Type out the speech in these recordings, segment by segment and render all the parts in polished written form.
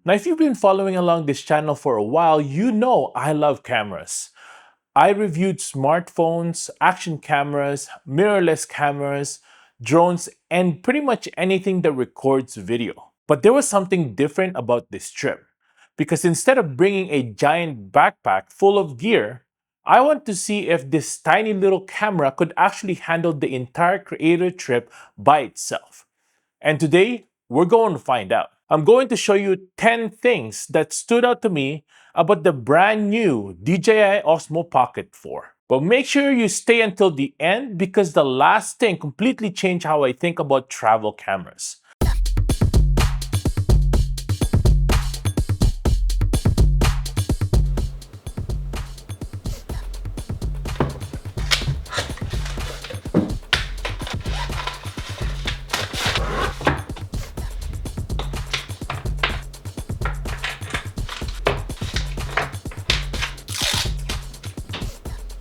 Now, if you've been following along this channel for a while, you know I love cameras. I reviewed smartphones, action cameras, mirrorless cameras, drones, and pretty much anything that records video. But there was something different about this trip. Because instead of bringing a giant backpack full of gear, I want to see if this tiny little camera could actually handle the entire creator trip by itself. And today, we're going to find out. I'm going to show you 10 things that stood out to me about the brand new DJI Osmo Pocket 4. But make sure you stay until the end because the last thing completely changed how I think about travel cameras.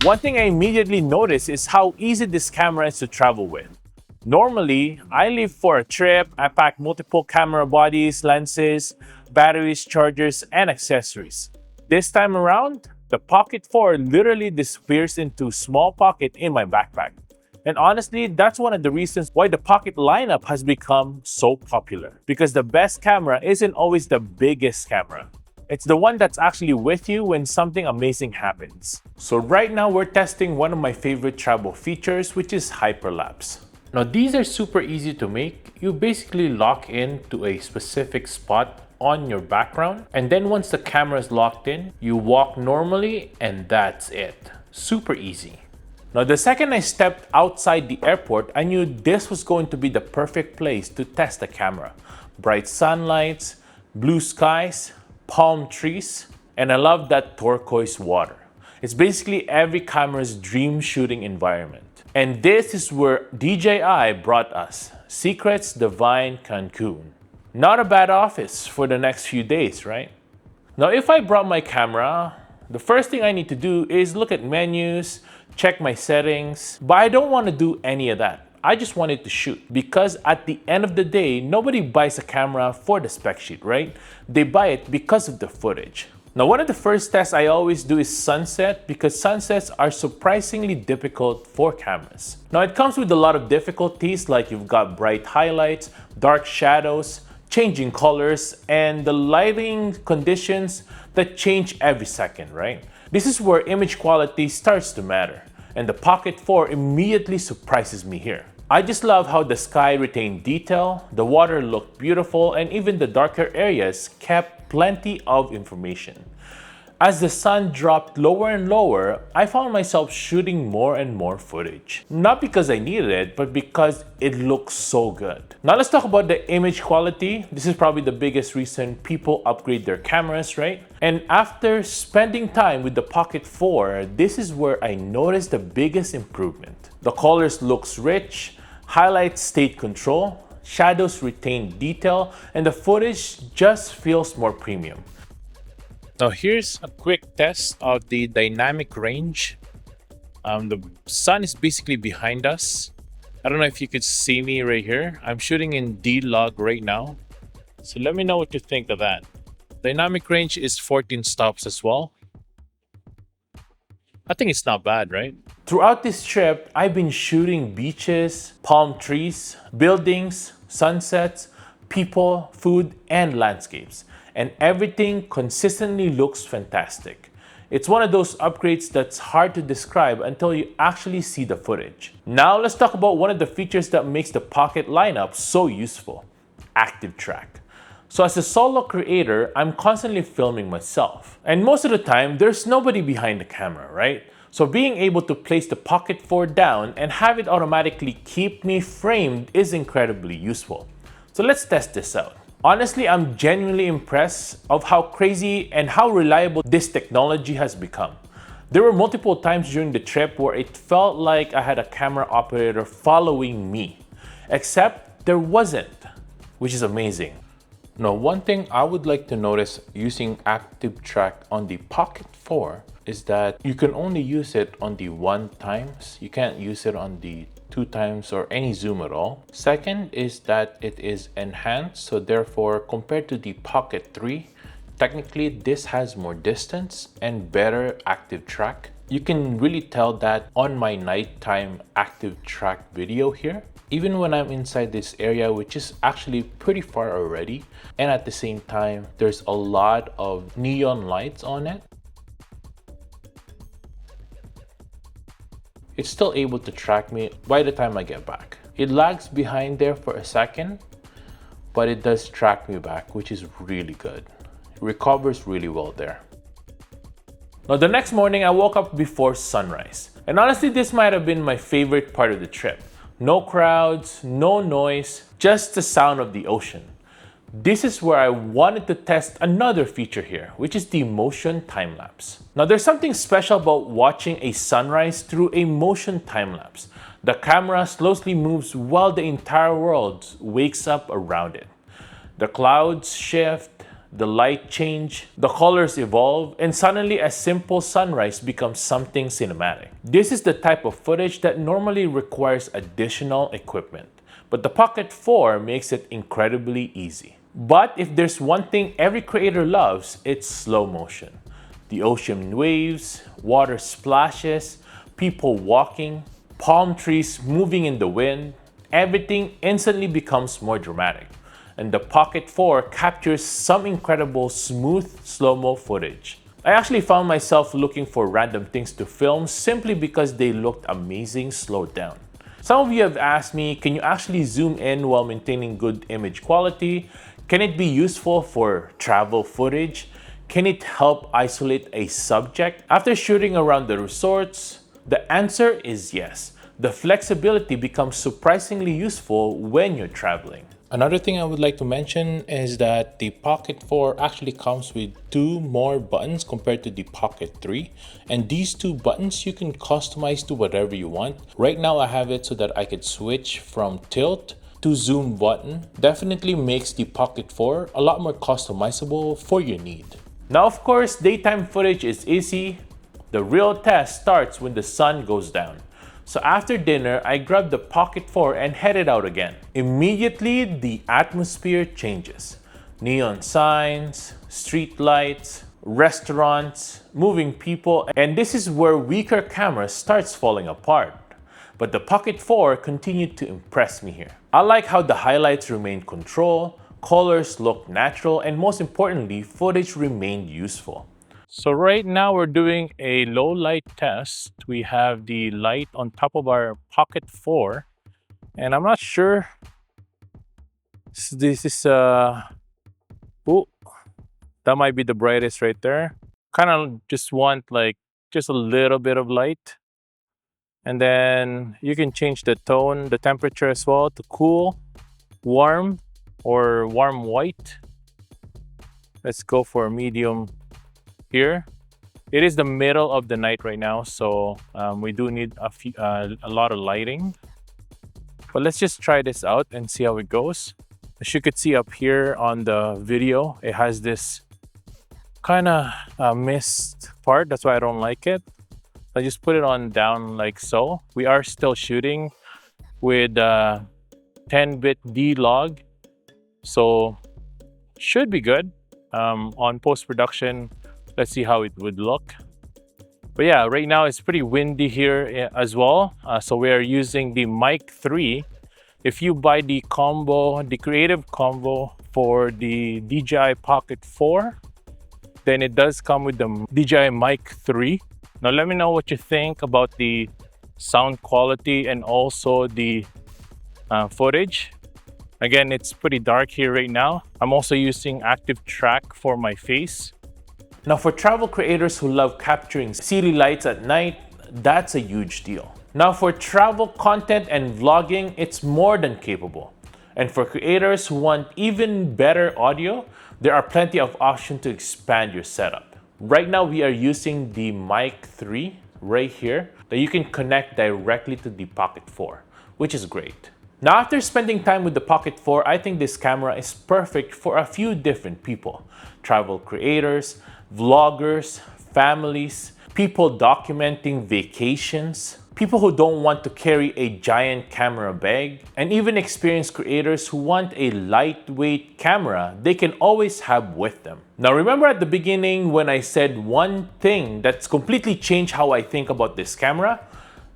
One thing I immediately noticed is how easy this camera is to travel with. Normally, I leave for a trip, I pack multiple camera bodies, lenses, batteries, chargers, and accessories. This time around, the Pocket 4 literally disappears into a small pocket in my backpack. And honestly, that's one of the reasons why the Pocket lineup has become so popular. Because the best camera isn't always the biggest camera. It's the one that's actually with you when something amazing happens. So right now we're testing one of my favorite travel features, which is Hyperlapse. Now these are super easy to make. You basically lock in to a specific spot on your background, and then once the camera is locked in, you walk normally and that's it. Super easy. Now the second I stepped outside the airport, I knew this was going to be the perfect place to test the camera. Bright sunlights, blue skies, palm trees, and I love that turquoise water. It's basically every camera's dream shooting environment. And this is where DJI brought us, Secrets Divine Cancun. Not a bad office for the next few days, right? Now if I brought my camera, the first thing I need to do is look at menus, check my settings, but I don't want to do any of that. I just wanted to shoot because at the end of the day, nobody buys a camera for the spec sheet, right? They buy it because of the footage. Now, one of the first tests I always do is sunset because sunsets are surprisingly difficult for cameras. Now, it comes with a lot of difficulties like you've got bright highlights, dark shadows, changing colors, and the lighting conditions that change every second, right? This is where image quality starts to matter. And the Pocket 4 immediately surprises me here. I just love how the sky retained detail, the water looked beautiful, and even the darker areas kept plenty of information. As the sun dropped lower and lower, I found myself shooting more and more footage. Not because I needed it, but because it looks so good. Now let's talk about the image quality. This is probably the biggest reason people upgrade their cameras, right? And after spending time with the Pocket 4, this is where I noticed the biggest improvement. The colors looks rich, highlights stayed control, shadows retained detail, and the footage just feels more premium. Now here's a quick test of the dynamic range. The sun is basically behind us. I don't know if you could see me right here. I'm shooting in D-Log right now. So let me know what you think of that. Dynamic range is 14 stops as well. I think it's not bad, right? Throughout this trip, I've been shooting beaches, palm trees, buildings, sunsets, people, food, and landscapes. And everything consistently looks fantastic. It's one of those upgrades that's hard to describe until you actually see the footage. Now let's talk about one of the features that makes the Pocket lineup so useful, ActiveTrack. So as a solo creator, I'm constantly filming myself. And most of the time, there's nobody behind the camera, right? So being able to place the Pocket 4 down and have it automatically keep me framed is incredibly useful. So let's test this out. Honestly, I'm genuinely impressed of how crazy and how reliable this technology has become. There were multiple times during the trip where it felt like I had a camera operator following me, except there wasn't, which is amazing. Now, one thing I would like to notice using ActiveTrack on the Pocket 4 is that you can only use it on the 1 times. You can't use it on the 2 times or any zoom at all. Second is that it is enhanced, so therefore compared to the Pocket 3, technically this has more distance and better active track. You can really tell that on my nighttime active track video here. Even when I'm inside this area, which is actually pretty far already, and at the same time, there's a lot of neon lights on it, it's still able to track me by the time I get back. It lags behind there for a second, but it does track me back, which is really good. It recovers really well there. Now, the next morning, I woke up before sunrise. And honestly, this might have been my favorite part of the trip. No crowds, no noise, just the sound of the ocean. This is where I wanted to test another feature here, which is the motion time lapse. Now, there's something special about watching a sunrise through a motion time lapse. The camera slowly moves while the entire world wakes up around it. The clouds shift, the light change, the colors evolve, and suddenly a simple sunrise becomes something cinematic. This is the type of footage that normally requires additional equipment, but the Pocket 4 makes it incredibly easy. But if there's one thing every creator loves, it's slow motion. The ocean waves, water splashes, people walking, palm trees moving in the wind, everything instantly becomes more dramatic. And the Pocket 4 captures some incredible smooth slow-mo footage. I actually found myself looking for random things to film simply because they looked amazing slowed down. Some of you have asked me, can you actually zoom in while maintaining good image quality? Can it be useful for travel footage? Can it help isolate a subject? After shooting around the resorts, the answer is yes. The flexibility becomes surprisingly useful when you're traveling. Another thing I would like to mention is that the Pocket 4 actually comes with 2 more buttons compared to the Pocket 3. And these 2 buttons you can customize to whatever you want. Right now I have it so that I could switch from tilt to zoom button. Definitely makes the Pocket 4 a lot more customizable for your need. Now, of course, daytime footage is easy. The real test starts when the sun goes down. So after dinner, I grabbed the Pocket 4 and headed out again. Immediately, the atmosphere changes. Neon signs, street lights, restaurants, moving people, and this is where weaker camera starts falling apart. But the Pocket 4 continued to impress me here. I like how the highlights remained controlled, colors looked natural, and most importantly, footage remained useful. So right now we're doing a low light test. We have the light on top of our Pocket 4, and I'm not sure. This is oh, that might be the brightest right there. Kind of just want like just a little bit of light. And then you can change the tone, the temperature as well to cool, warm, or warm white. Let's go for medium here. It is the middle of the night right now, so we do need a lot of lighting. But let's just try this out and see how it goes. As you could see up here on the video, it has this kind of mist part. That's why I don't like it. I just put it on down like so. We are still shooting with 10-bit D-Log, so should be good. On post-production, let's see how it would look. But yeah, right now it's pretty windy here as well. So we are using the Mic 3. If you buy the combo, the creative combo for the DJI Pocket 4, then it does come with the DJI Mic 3. Now let me know what you think about the sound quality and also the footage. Again, it's pretty dark here right now. I'm also using ActiveTrack for my face. Now for travel creators who love capturing city lights at night, that's a huge deal. Now for travel content and vlogging, it's more than capable. And for creators who want even better audio, there are plenty of options to expand your setup. Right now we are using the Mic 3 right here that you can connect directly to the Pocket 4, which is great. Now after spending time with the Pocket 4, I think this camera is perfect for a few different people. Travel creators, vloggers, families, people documenting vacations, people who don't want to carry a giant camera bag, and even experienced creators who want a lightweight camera they can always have with them. Now remember at the beginning when I said one thing that's completely changed how I think about this camera?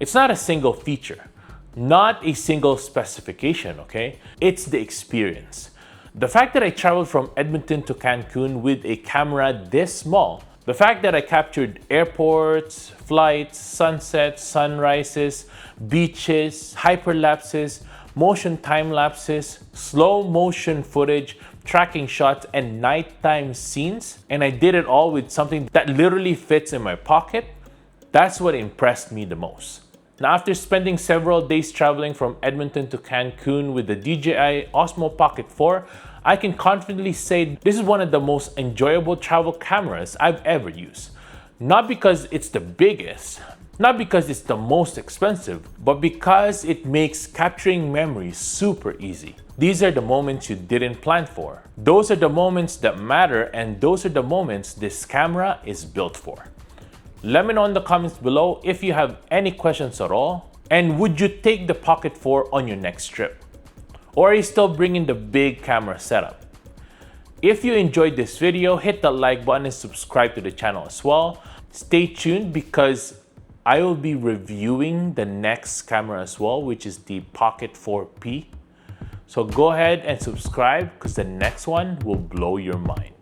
It's not a single feature, not a single specification, okay? It's the experience. The fact that I traveled from Edmonton to Cancun with a camera this small, the fact that I captured airports, flights, sunsets, sunrises, beaches, hyperlapses, motion time lapses, slow motion footage, tracking shots, and nighttime scenes, and I did it all with something that literally fits in my pocket, that's what impressed me the most. Now, after spending several days traveling from Edmonton to Cancun with the DJI Osmo Pocket 4, I can confidently say this is one of the most enjoyable travel cameras I've ever used. Not because it's the biggest, not because it's the most expensive, but because it makes capturing memories super easy. These are the moments you didn't plan for. Those are the moments that matter, and those are the moments this camera is built for. Let me know in the comments below if you have any questions at all, and would you take the Pocket 4 on your next trip? Or are you still bringing the big camera setup? If you enjoyed this video, hit the like button and subscribe to the channel as well. Stay tuned because I will be reviewing the next camera as well, which is the Pocket 4P. So go ahead and subscribe because the next one will blow your mind.